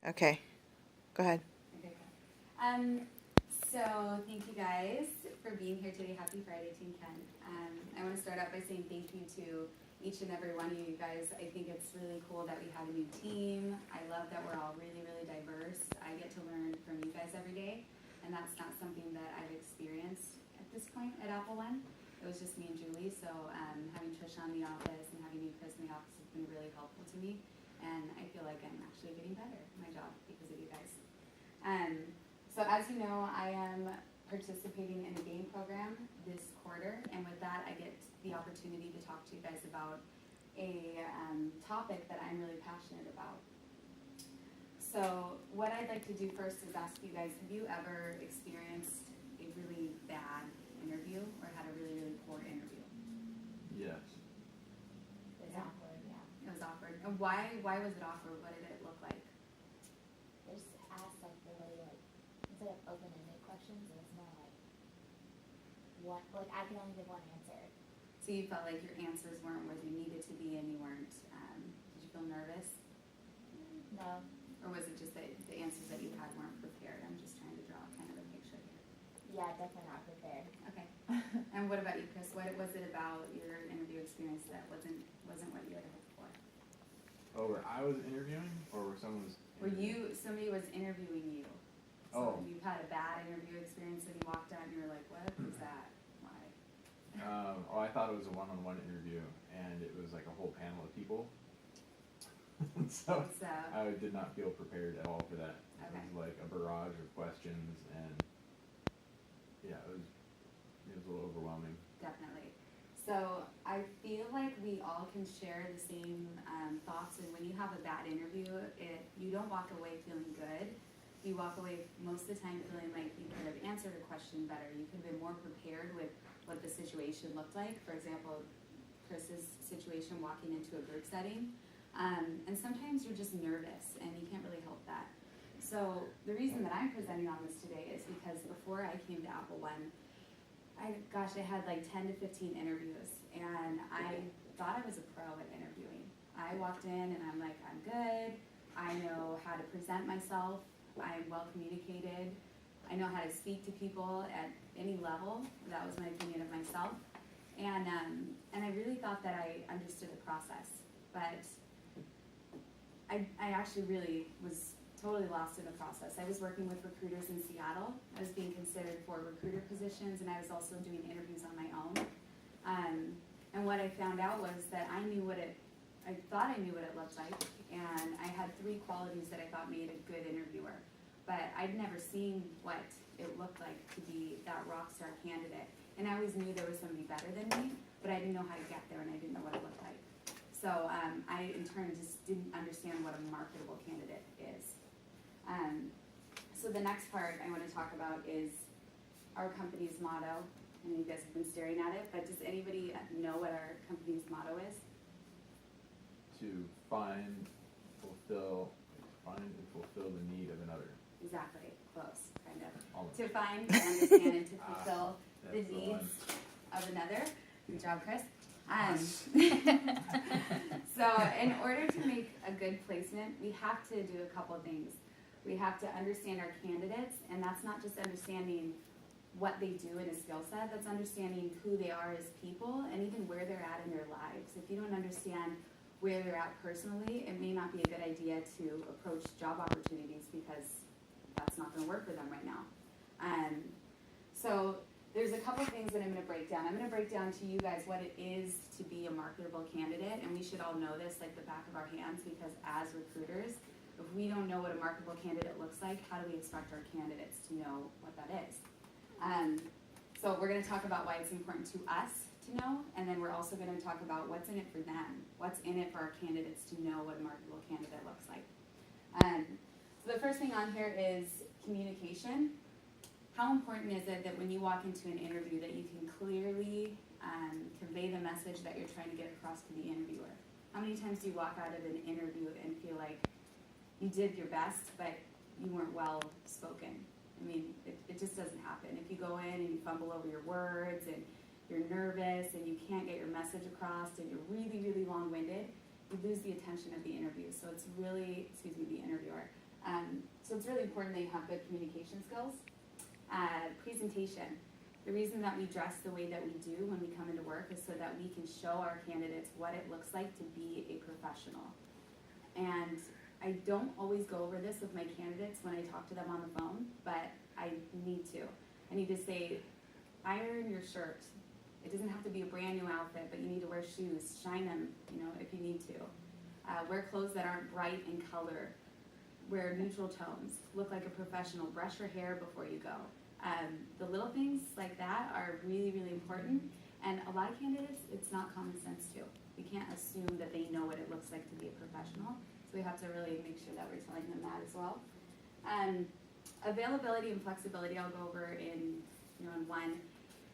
Okay, go ahead. Okay. So thank you guys for being here today. Happy Friday, Team Ken. I want to start out by saying thank you to each and every one of you guys. I think it's really cool that we have a new team. I love that we're all really, really diverse. I get to learn from you guys every day, and that's not something that I've experienced at this point at AppleOne. It was just me and Julie, so having Trisha in the office and having you, Chris, in the office has been really helpful to me, and I feel like I'm actually getting better at my job because of you guys. So as you know, I am participating in a game program this quarter, and with that I get the opportunity to talk to you guys about a topic that I'm really passionate about. So what I'd like to do first is ask you guys, have you ever experienced a really bad interview or had a really, really poor interview? Yes. It's awkward, yeah. It was awkward. And why was it awkward? What did it look like? They just ask like really like instead of open-ended questions, and it's more like one. Like I can only give one answer. So you felt like your answers weren't where they needed to be, and you weren't. Did you feel nervous, No, or was it just that the answers that you had weren't prepared? I'm just trying to draw kind of a picture here. yeah, definitely not prepared. Okay. And what about you, Chris? What was it about your interview experience that wasn't what you had hoped for? Oh, where I was interviewing, or where someone was? Were somebody was interviewing you? So Oh. you've had a bad interview experience, and you walked out and you were like, "What is that? Why?" I thought it was a one-on-one interview, and it was like a whole panel of people. So So I did not feel prepared at all for that. Okay. It was like a barrage of questions, and yeah, it was a little overwhelming. definitely. So I feel like we all can share the same thoughts, and when you have a bad interview, you don't walk away feeling good. You walk away most of the time feeling like you could have answered a question better. You could have been more prepared with what the situation looked like. For example, Chris's situation walking into a group setting. And sometimes you're just nervous and you can't really help that. So the reason that I'm presenting on this today is because before I came to AppleOne, I had like 10 to 15 interviews, and I thought I was a pro at interviewing. I walked in and I'm like, I'm good. I know how to present myself. I'm well communicated. I know how to speak to people at any level. That was my opinion of myself. And I really thought that I understood the process, but I actually really was totally lost in the process. I was working with recruiters in Seattle. I was being considered for recruiter positions, and I was also doing interviews on my own. And what I found out was that I thought I knew what it looked like, and I had 3 qualities that I thought made a good interviewer. But I'd never seen what it looked like to be that rock star candidate. And I always knew there was somebody better than me, but I didn't know how to get there, and I didn't know what it looked like. So I, in turn, just didn't understand what a marketable candidate is. So the next part I want to talk about is our company's motto. And you guys have been staring at it, but does anybody know what our company's motto is? To find and fulfill the need of another. Exactly, close, kind of. Almost. To find, to understand, and to fulfill the That's the needs one. of another. Good job, Chris. So in order to make a good placement, we have to do a couple of things. We have to understand our candidates, and that's not just understanding what they do in a skill set, that's understanding who they are as people and even where they're at in their lives. If you don't understand where they're at personally, it may not be a good idea to approach job opportunities because that's not going to work for them right now. So there's a couple things that I'm going to break down. I'm going to break down to you guys what it is to be a marketable candidate, and we should all know this like the back of our hands, because as recruiters, if we don't know what a marketable candidate looks like, how do we expect our candidates to know what that is? So we're going to talk about why it's important to us to know, and then we're also going to talk about what's in it for them. What's in it for our candidates to know what a marketable candidate looks like. So the first thing on here is communication. How important is it that when you walk into an interview that you can clearly convey the message that you're trying to get across to the interviewer? How many times do you walk out of an interview and feel like you did your best, but you weren't well spoken? I mean, it just doesn't happen. If you go in and you fumble over your words and you're nervous and you can't get your message across and you're really, really long-winded, you lose the attention of the interview. So it's really, the interviewer. it's really important that you have good communication skills. Presentation. The reason that we dress the way that we do when we come into work is so that we can show our candidates what it looks like to be a professional. And I don't always go over this with my candidates when I talk to them on the phone, but I need to. I need to say, iron your shirt. It doesn't have to be a brand new outfit, but you need to wear shoes, shine them, if you need to. Wear clothes that aren't bright in color. Wear neutral tones. Look like a professional. Brush your hair before you go. The little things like that are really, really important. And a lot of candidates, it's not common sense to. We can't assume that they know what it looks like to be a professional. So we have to really make sure that we're telling them that as well. Availability and flexibility, I'll go over in one.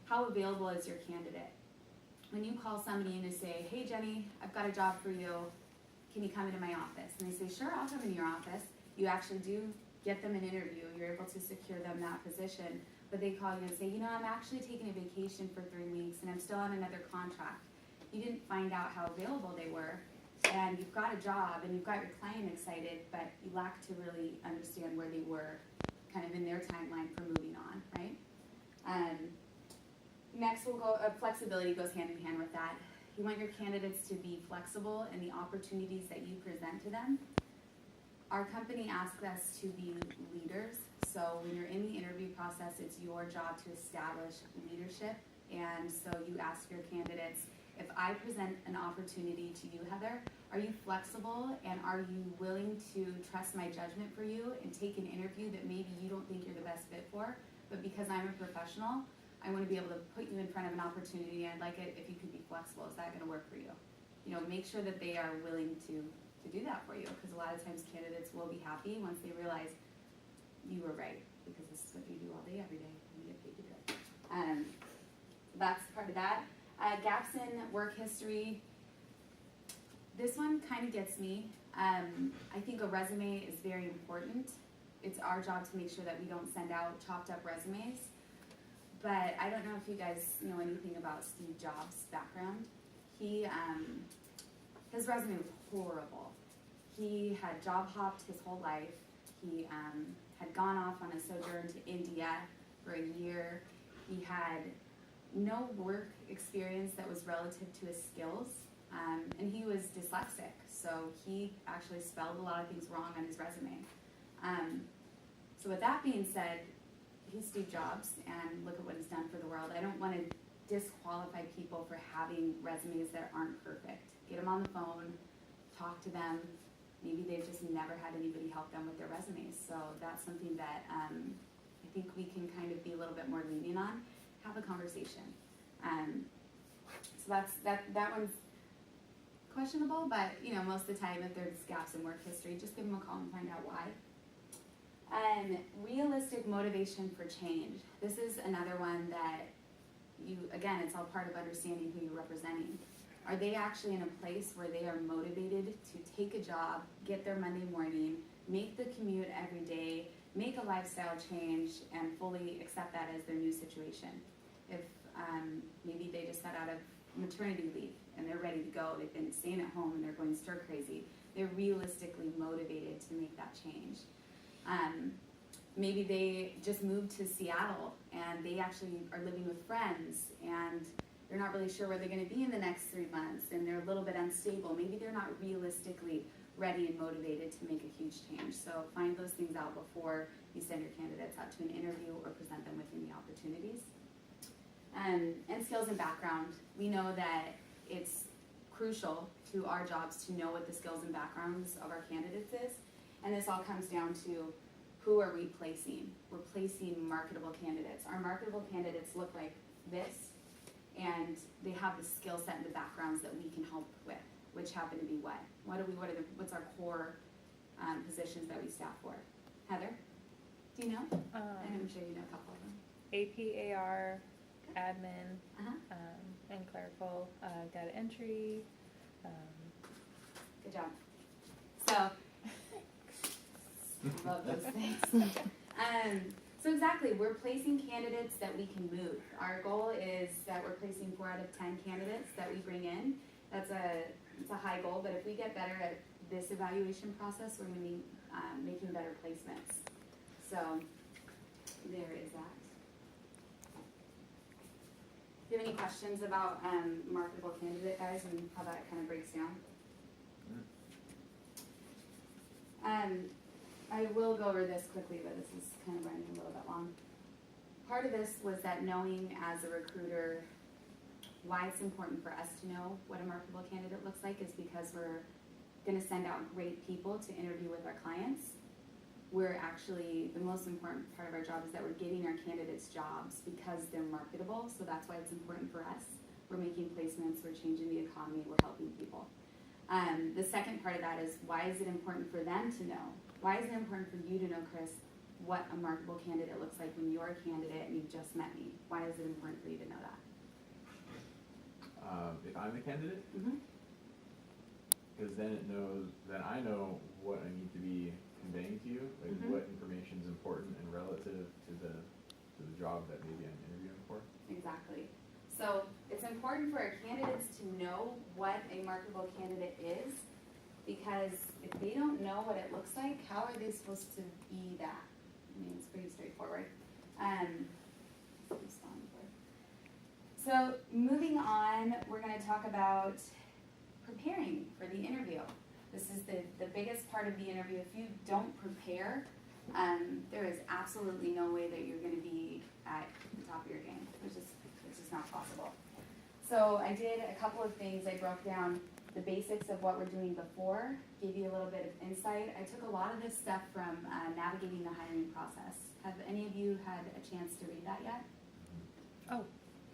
How available is your candidate? When you call somebody in to say, hey Jenny, I've got a job for you, can you come into my office? And they say, sure, I'll come into your office. You actually do get them an interview, you're able to secure them that position, but they call you and say, I'm actually taking a vacation for 3 weeks and I'm still on another contract. You didn't find out how available they were, and you've got a job and you've got your client excited, but you lack to really understand where they were kind of in their timeline for moving on, right? Next we'll go, flexibility goes hand in hand with that. You want your candidates to be flexible in the opportunities that you present to them. Our company asks us to be leaders, so when you're in the interview process, it's your job to establish leadership, and so you ask your candidates, if I present an opportunity to you, Heather, are you flexible and are you willing to trust my judgment for you and take an interview that maybe you don't think you're the best fit for, but because I'm a professional, I want to be able to put you in front of an opportunity, and I'd like it if you could be flexible. Is that going to work for you? Make sure that they are willing to do that for you, because a lot of times candidates will be happy once they realize you were right, because this is what you do all day, every day, and you get paid to do it. That's part of that. Gaps in work history. This one kind of gets me. I think a resume is very important. It's our job to make sure that we don't send out chopped up resumes. But I don't know if you guys know anything about Steve Jobs' background. His resume was horrible. He had job hopped his whole life. He had gone off on a sojourn to India for a year. He had no work experience that was relative to his skills, and he was dyslexic, so he actually spelled a lot of things wrong on his resume. So with that being said, he's Steve Jobs, and look at what he's done for the world. I don't want to disqualify people for having resumes that aren't perfect. Get them on the phone, talk to them. Maybe they've just never had anybody help them with their resumes. So that's something that I think we can kind of be a little bit more lenient on. Have a conversation. So that one's questionable, but most of the time if there's gaps in work history, just give them a call and find out why. Realistic motivation for change. This is another one that again, it's all part of understanding who you're representing. Are they actually in a place where they are motivated to take a job, get their Monday morning, make the commute every day, make a lifestyle change, and fully accept that as their new situation? If maybe they just got out of maternity leave and they're ready to go, they've been staying at home and they're going stir crazy, they're realistically motivated to make that change. Maybe they just moved to Seattle and they actually are living with friends and they're not really sure where they're going to be in the next 3 months and they're a little bit unstable. Maybe they're not realistically ready and motivated to make a huge change. So find those things out before you send your candidates out to an interview or present them with any opportunities. And skills and background. We know that it's crucial to our jobs to know what the skills and backgrounds of our candidates is. And this all comes down to who are we placing? We're placing marketable candidates. Our marketable candidates look like this, and they have the skill set and the backgrounds that we can help with, which happen to be what? What's our core positions that we staff for? Heather, do you know? I'm sure you know a couple of them. APAR, admin, Uh-huh. and clerical, data entry. Good job. So, I love those things. So exactly, we're placing candidates that we can move. Our goal is that we're placing 4 out of 10 candidates that we bring in. It's a high goal, but if we get better at this evaluation process, we're going to be making better placements. So there is that. Do you have any questions about marketable candidate, guys, and how that kind of breaks down? I will go over this quickly, but this is kind of running a little bit long. Part of this was that knowing as a recruiter why it's important for us to know what a marketable candidate looks like is because we're going to send out great people to interview with our clients. We're actually, the most important part of our job is that we're getting our candidates jobs because they're marketable, so that's why it's important for us. We're making placements, we're changing the economy, we're helping people. The second part of that is why is it important for them to know? Why is it important for you to know, Chris, what a marketable candidate looks like when you're a candidate and you've just met me? Why is it important for you to know that? If I'm the candidate, Mm-hmm. because then it knows, then I know what I need to be conveying to you, like Mhm. what information is important and relative to the job that maybe I'm interviewing for. Exactly. So it's important for our candidates to know what a marketable candidate is, because if they don't know what it looks like, how are they supposed to be that? I mean, it's pretty straightforward. So moving on, we're going to talk about preparing for the interview. This is the biggest part of the interview. If you don't prepare, there is absolutely no way that you're going to be at the top of your game. It's just not possible. So I did a couple of things. I broke down the basics of what we're doing before, gave you a little bit of insight. I took a lot of this stuff from Navigating the Hiring Process. Have any of you had a chance to read that yet? Oh,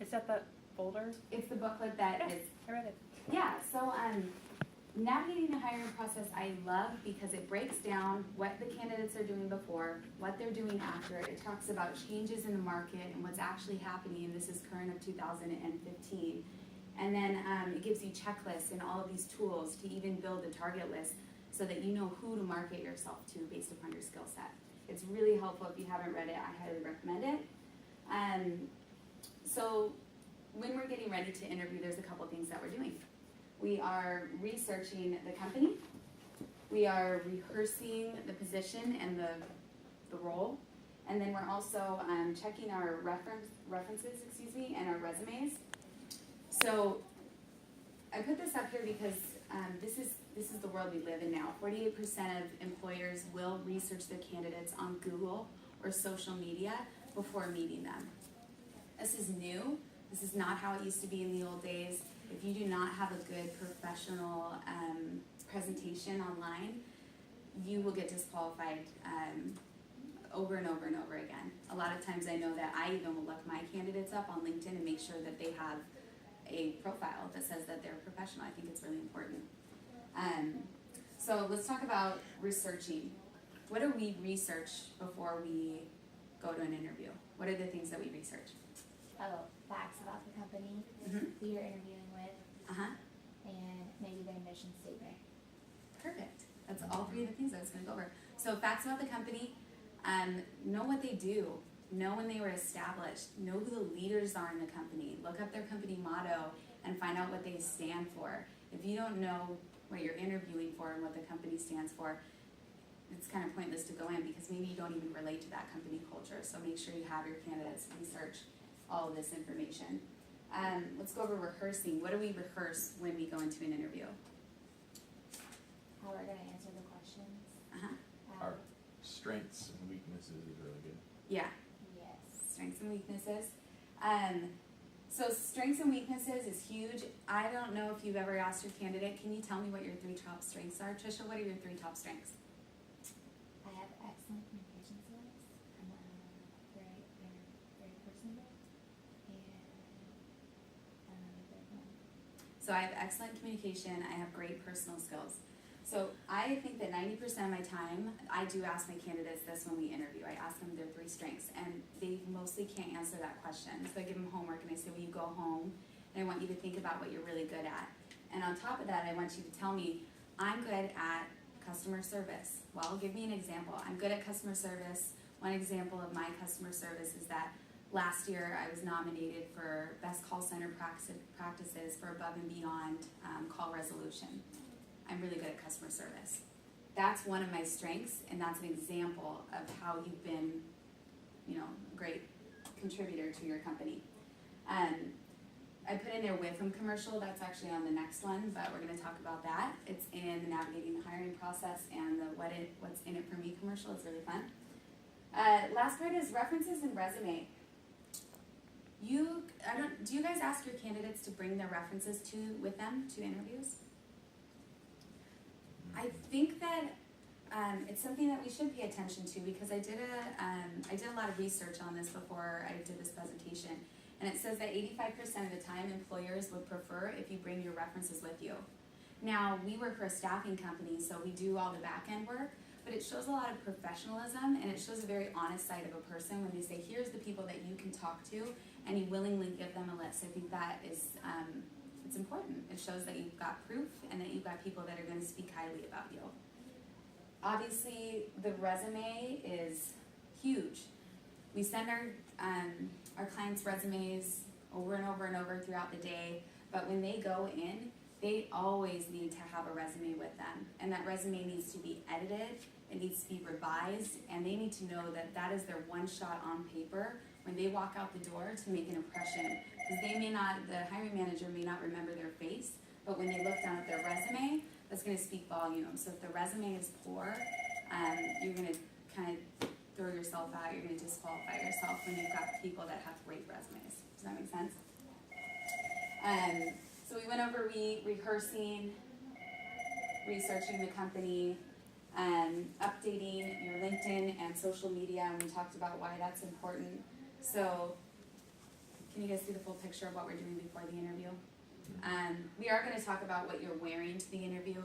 is that the folder? It's the booklet that Yes, is, I read it. yeah, so Navigating the Hiring Process I love because it breaks down what the candidates are doing before, what they're doing after. It talks about changes in the market and what's actually happening, and this is current of 2015. And then it gives you checklists and all of these tools to even build a target list so that you know who to market yourself to based upon your skill set. It's really helpful. If you haven't read it, I highly recommend it. So when we're getting ready to interview, there's a couple things that we're doing. We are researching the company. We are rehearsing the position and the role. And then we're also checking our references, and our resumes. So I put this up here because this is the world we live in now. 48% of employers will research their candidates on Google or social media before meeting them. This is new. This is not how it used to be in the old days. If you do not have a good professional presentation online, you will get disqualified over and over and over again. A lot of times I know that I even will look my candidates up on LinkedIn and make sure that they have a profile that says that they're professional. I think it's really important. So let's talk about researching. What do we research before we go to an interview? What are the things that we research? Oh, facts about the company Mm-hmm. who you're interviewing with, Uh-huh. and maybe their mission statement. Perfect. That's all three of the things I was going to go over. So facts about the company, know what they do, know when they were established, know who the leaders are in the company, look up their company motto, and find out what they stand for. If you don't know what you're interviewing for and what the company stands for, it's kind of pointless to go in because maybe you don't even relate to that company culture. So make sure you have your candidates research all of this information. Let's go over rehearsing. What do we rehearse when we go into an interview? How we're gonna answer the questions. Uh-huh. Our strengths and weaknesses is really good. Yeah, Yes. strengths and weaknesses. So strengths and weaknesses is huge. I don't know if you've ever asked your candidate, can you tell me what your 3 top strengths are? Trisha, what are your 3 top strengths? I have excellent communication skills. I'm very personable, and the third one. So I have excellent communication, I have great personal skills. So I think that 90% of my time, I do ask my candidates this when we interview. I ask them their 3 strengths, and they mostly can't answer that question. So I give them homework and I say, well, you go home, and I want you to think about what you're really good at. And on top of that, I want you to tell me, I'm good at customer service. Well, give me an example. I'm good at customer service. One example of my customer service is that last year I was nominated for Best Call Center Practices for Above and Beyond Call Resolution. I'm really good at customer service. that's one of my strengths, and that's an example of how you've been, you know, a great contributor to your company. I put in there with them commercial, that's actually on the next one, but we're gonna talk about that. It's in the navigating the hiring process, and the what's in it for me commercial, it's really fun. Last part is references and resume. Do you guys ask your candidates to bring their references with them to interviews? I think that it's something that we should pay attention to, because I did a lot of research on this before I did this presentation, and it says that 85% of the time employers would prefer if you bring your references with you. Now, we work for a staffing company, so we do all the back end work, but it shows a lot of professionalism, and it shows a very honest side of a person when they say, here's the people that you can talk to, and you willingly give them a list. I think that is, it's important. It shows that you've got proof, and that you've got people that are gonna speak highly about you. Obviously, the resume is huge. We send our clients' resumes over and over and over throughout the day, but when they go in, they always need to have a resume with them, and that resume needs to be edited, it needs to be revised, and they need to know that that is their one shot on paper when they walk out the door to make an impression, because the hiring manager may not remember their face, but when they look down at their resume, that's going to speak volumes. So if the resume is poor, you're going to kind of throw yourself out, you're going to disqualify yourself when you've got people that have great resumes. Does that make sense? So we went over rehearsing, researching the company, updating your LinkedIn and social media, and we talked about why that's important. So can you guys see the full picture of what we're doing before the interview? We are going to talk about what you're wearing to the interview.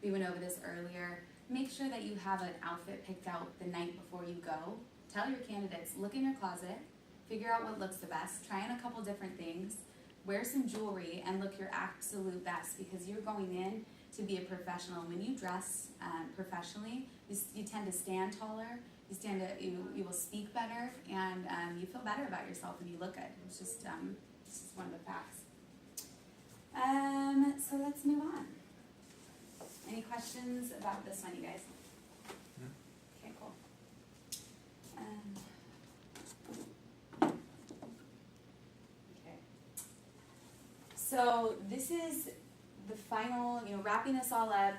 We went over this earlier. Make sure that you have an outfit picked out the night before you go. Tell your candidates, look in your closet, figure out what looks the best, try on a couple different things, wear some jewelry, and look your absolute best, because you're going in to be a professional. When you dress professionally, you tend to stand taller, you will speak better, and you feel better about yourself when you look good. It's just one of the facts. So let's move on. Any questions about this one, you guys? Okay, cool. Okay. So this is the final, wrapping this all up.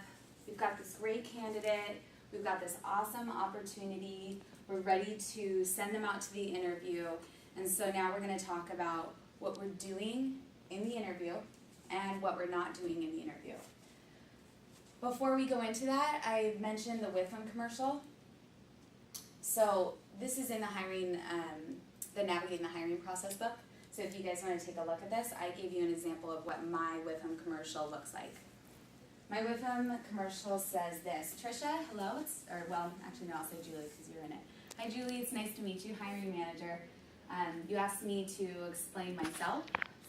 We've got this great candidate. We've got this awesome opportunity. We're ready to send them out to the interview. And so now we're going to talk about what we're doing in the interview and what we're not doing in the interview. Before we go into that, I mentioned the With Them commercial. So this is in the the Navigating the Hiring Process book. So if you guys want to take a look at this, I gave you an example of what my With Them commercial looks like. My With Them commercial says this: Trisha, hello, actually no, I'll say Julie because you're in it. Hi Julie, it's nice to meet you, hiring manager. You asked me to explain myself.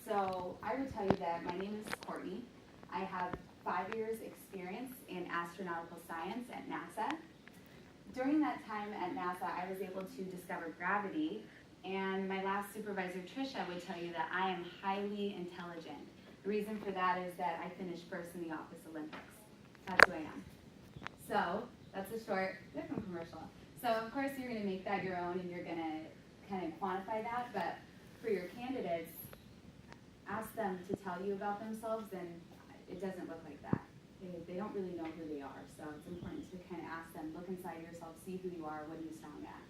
So I would tell you that my name is Courtney. I have 5 years experience in astronautical science at NASA. During that time at NASA, I was able to discover gravity, and my last supervisor, Trisha, would tell you that I am highly intelligent. The reason for that is that I finished first in the Office Olympics. That's who I am. So that's a short different commercial. So of course you're going to make that your own, and you're going to kind of quantify that, but for your candidates, ask them to tell you about themselves, and it doesn't look like that. They don't really know who they are, so it's important to kind of ask them, look inside yourself, see who you are, what are you strong at.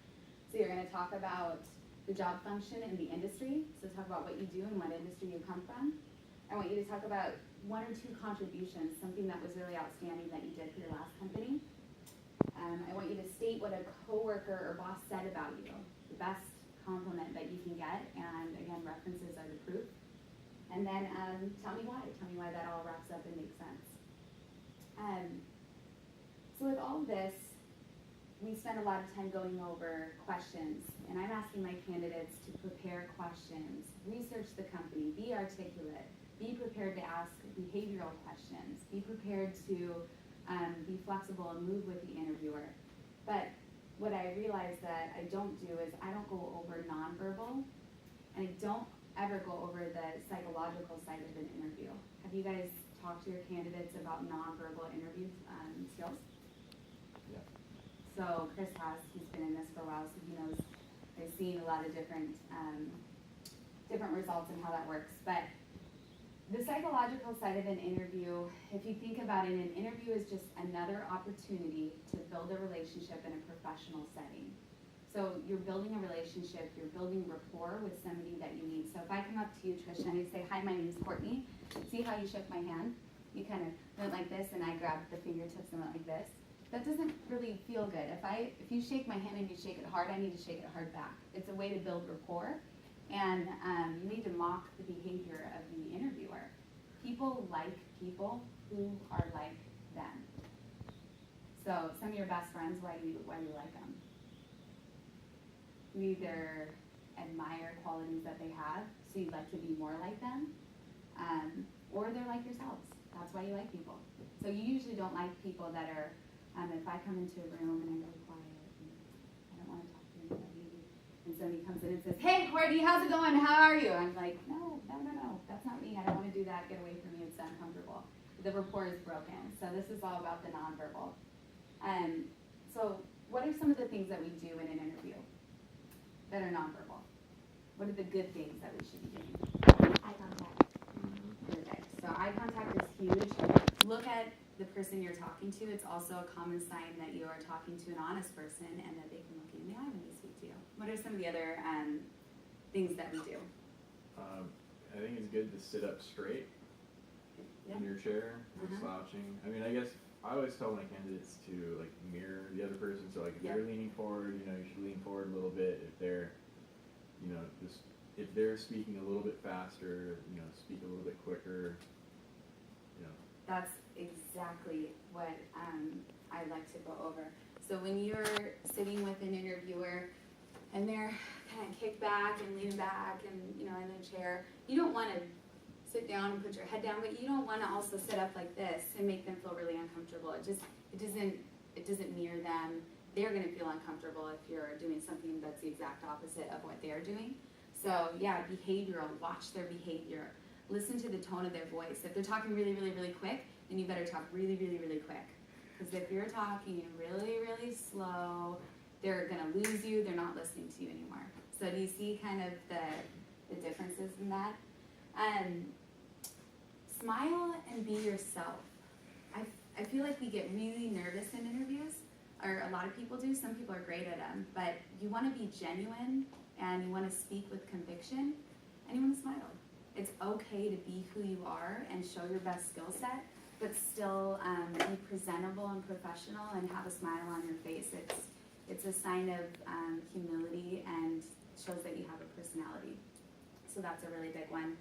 So you're going to talk about the job function in the industry, so talk about what you do and what industry you come from. I want you to talk about 1 or 2 contributions, something that was really outstanding that you did for your last company. I want you to state what a coworker or boss said about you, the best compliment that you can get, and again, references are the proof. And then tell me why that all wraps up and makes sense. So with all of this, we spend a lot of time going over questions, and I'm asking my candidates to prepare questions, research the company, be articulate, be prepared to ask behavioral questions, be prepared to be flexible and move with the interviewer. But what I realize that I don't do is I don't go over nonverbal, and I don't ever go over the psychological side of an interview. Have you guys talked to your candidates about nonverbal interview skills? So Chris he's been in this for a while, so he knows, he's seen a lot of different results and how that works. But the psychological side of an interview, if you think about it, an interview is just another opportunity to build a relationship in a professional setting. So you're building a relationship, you're building rapport with somebody that you need. So if I come up to you, Tricia, and I say, hi, my name is Courtney, see how you shook my hand? You kind of went like this, and I grabbed the fingertips and went like this. That doesn't really feel good. If you shake my hand and you shake it hard, I need to shake it hard back. It's a way to build rapport, and you need to mock the behavior of the interviewer. People like people who are like them. So some of your best friends, why do you like them? You either admire qualities that they have, so you'd like to be more like them, or they're like yourselves. That's why you like people. So you usually don't like people that are, if I come into a room and I'm really quiet and I don't want to talk to anybody, and somebody comes in and says, hey, Courtney, how's it going? How are you? I'm like, no, that's not me. I don't want to do that. Get away from me. It's uncomfortable. The rapport is broken. So this is all about the nonverbal. So what are some of the things that we do in an interview that are nonverbal? What are the good things that we should be doing? Eye contact. Perfect. So eye contact is huge. Look at the person you're talking to. It's also a common sign that you are talking to an honest person and that they can look you in the eye when they speak to you. What are some of the other things that we do? I think it's good to sit up straight in your chair, slouching. I mean, I guess I always tell my candidates to like mirror the other person. So like if they're leaning forward, you should lean forward a little bit. If they're, if they're speaking a little bit faster, speak a little bit quicker. That's exactly what I'd like to go over. So when you're sitting with an interviewer and they're kind of kicked back and lean back and in a chair, you don't want to sit down and put your head down, but you don't want to also sit up like this and make them feel really uncomfortable. It doesn't mirror them. They're going to feel uncomfortable if you're doing something that's the exact opposite of what they're doing. So yeah, behavioral. Watch their behavior. Listen to the tone of their voice. If they're talking really, really, really quick, then you better talk really, really, really quick. Because if you're talking really, really slow, they're going to lose you. They're not listening to you anymore. So do you see kind of the differences in that? Smile and be yourself. I feel like we get really nervous in interviews, or a lot of people do. Some people are great at them. But you want to be genuine, and you want to speak with conviction, and you want to smile. It's okay to be who you are and show your best skill set, but still be presentable and professional and have a smile on your face. It's a sign of humility and shows that you have a personality. So that's a really big one.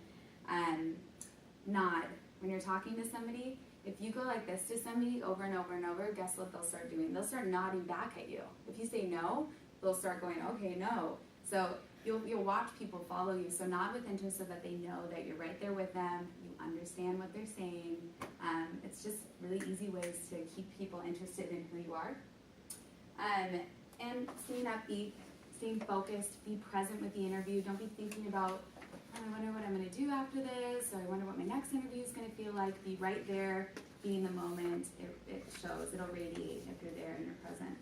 Nod. When you're talking to somebody, if you go like this to somebody over and over and over, guess what they'll start doing? They'll start nodding back at you. If you say no, they'll start going, okay, no. So you'll watch people follow you. So nod with interest so that they know that you're right there with them. You understand what they're saying. It's just really easy ways to keep people interested in who you are. And staying upbeat, staying focused, be present with the interview. Don't be thinking about, oh, I wonder what I'm going to do after this, or I wonder what my next interview is going to feel like. Be right there, be in the moment. It shows, it'll radiate if you're there and you're present.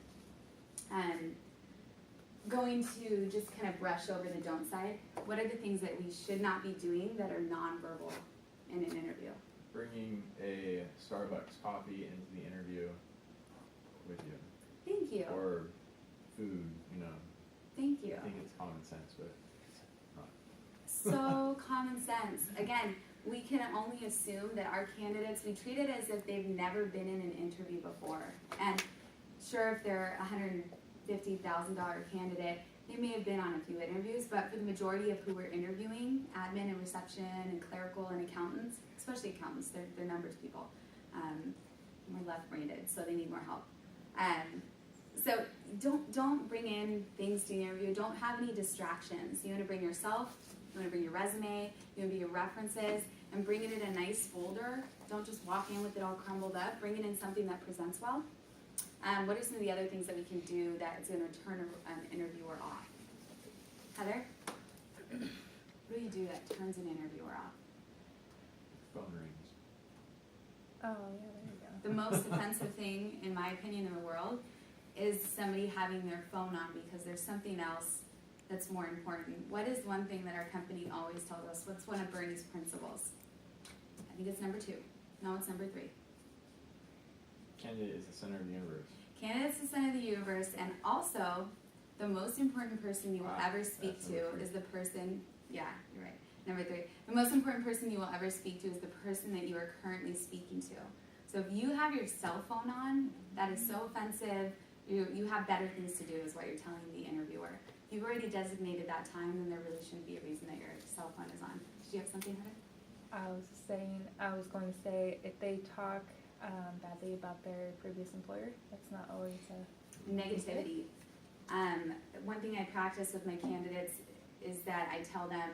Going to just kind of brush over the don't side. What are the things that we should not be doing that are nonverbal in an interview? Bringing a Starbucks coffee into the interview with you. Thank you. Or food, Thank you. I think it's common sense, but it's not. So common sense. Again, we can only assume that our candidates, we treat it as if they've never been in an interview before. And sure, if they're $150,000 candidate, they may have been on a few interviews, but for the majority of who we're interviewing, admin and reception and clerical and accountants, especially accountants, they're numbers people. We're left-brained, so they need more help. So don't bring in things to the interview. Don't have any distractions. You want to bring yourself, you want to bring your resume, you want to bring your references, and bring it in a nice folder. Don't just walk in with it all crumbled up. Bring it in something that presents well. What are some of the other things that we can do that's going to turn an interviewer off? Heather? What do you do that turns an interviewer off? Phone rings. Oh, yeah, there you go. The most offensive thing, in my opinion, in the world is somebody having their phone on because there's something else that's more important? What is one thing that our company always tells us? What's one of Bernie's principles? I think it's number 2. No, it's number 3. Candidate is the center of the universe. Candidate's the center of the universe, and also the most important person you will Wow, ever speak that's to number 3. is the person. Yeah, you're right. Number 3. The most important person you will ever speak to is the person that you are currently speaking to. So if you have your cell phone on, that is so offensive. You have better things to do, is what you're telling the interviewer. If you've already designated that time, then there really shouldn't be a reason that your cell phone is on. Did you have something, Heather? I was going to say, if they talk badly about their previous employer, that's not always a Negativity. One thing I practice with my candidates is that I tell them,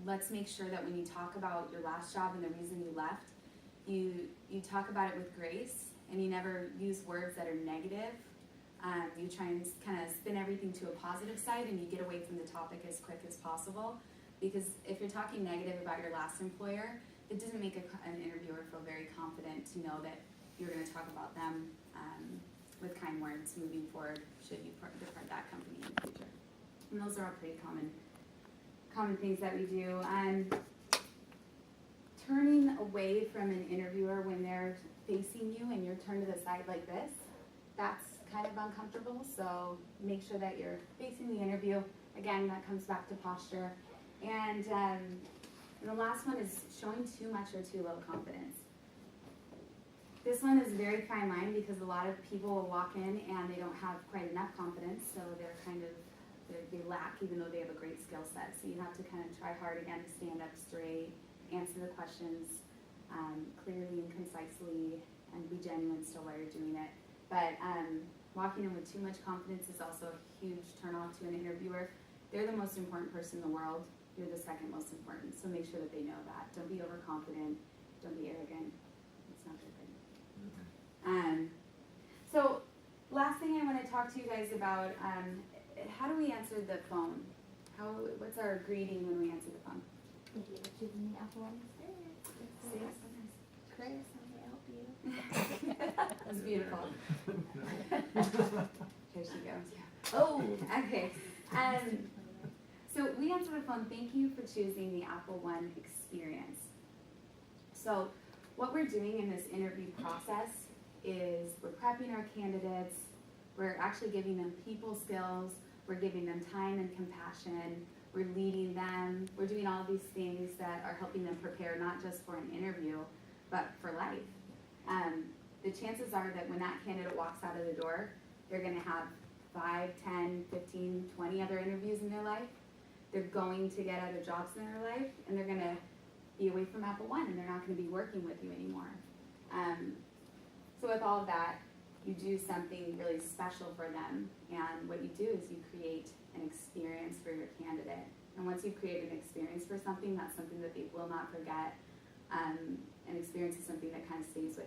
let's make sure that when you talk about your last job and the reason you left, you talk about it with grace, and you never use words that are negative. You try and kind of spin everything to a positive side, and you get away from the topic as quick as possible. Because if you're talking negative about your last employer, it doesn't make an interviewer feel very confident to know that you're going to talk about them with kind words moving forward should you depart that company in the future. And those are all pretty common things that we do. Turning away from an interviewer when they're facing you and you're turned to the side like this, that's kind of uncomfortable. So make sure that you're facing the interview. Again, that comes back to posture. And the last one is showing too much or too little confidence. This one is a very fine line because a lot of people will walk in and they don't have quite enough confidence, so they're they lack even though they have a great skill set. So you have to kind of try hard again to stand up straight, answer the questions clearly and concisely, and be genuine still while you're doing it. But walking in with too much confidence is also a huge turnoff to an interviewer. They're the most important person in the world. You're the second most important. So make sure that they know that. Don't be overconfident. Don't be arrogant. It's not good. So last thing I want to talk to you guys about, how do we answer the phone? What's our greeting when we answer the phone? If you're choosing the AppleOne experience, See? it's Chris, how may I help you? That's beautiful. Here she goes. Oh, okay. So we answer the phone. Thank you for choosing the AppleOne experience. So what we're doing in this interview process is we're prepping our candidates. We're actually giving them people skills. We're giving them time and compassion. We're leading them. We're doing all these things that are helping them prepare not just for an interview, but for life. The chances are that when that candidate walks out of the door, they're going to have 5, 10, 15, 20 other interviews in their life. They're going to get other jobs in their life, and they're going to be away from AppleOne, and they're not going to be working with you anymore. So with all of that, you do something really special for them, and what you do is you create an experience for your candidate. And once you create an experience for something, that's something that they will not forget. An experience is something that kind of stays with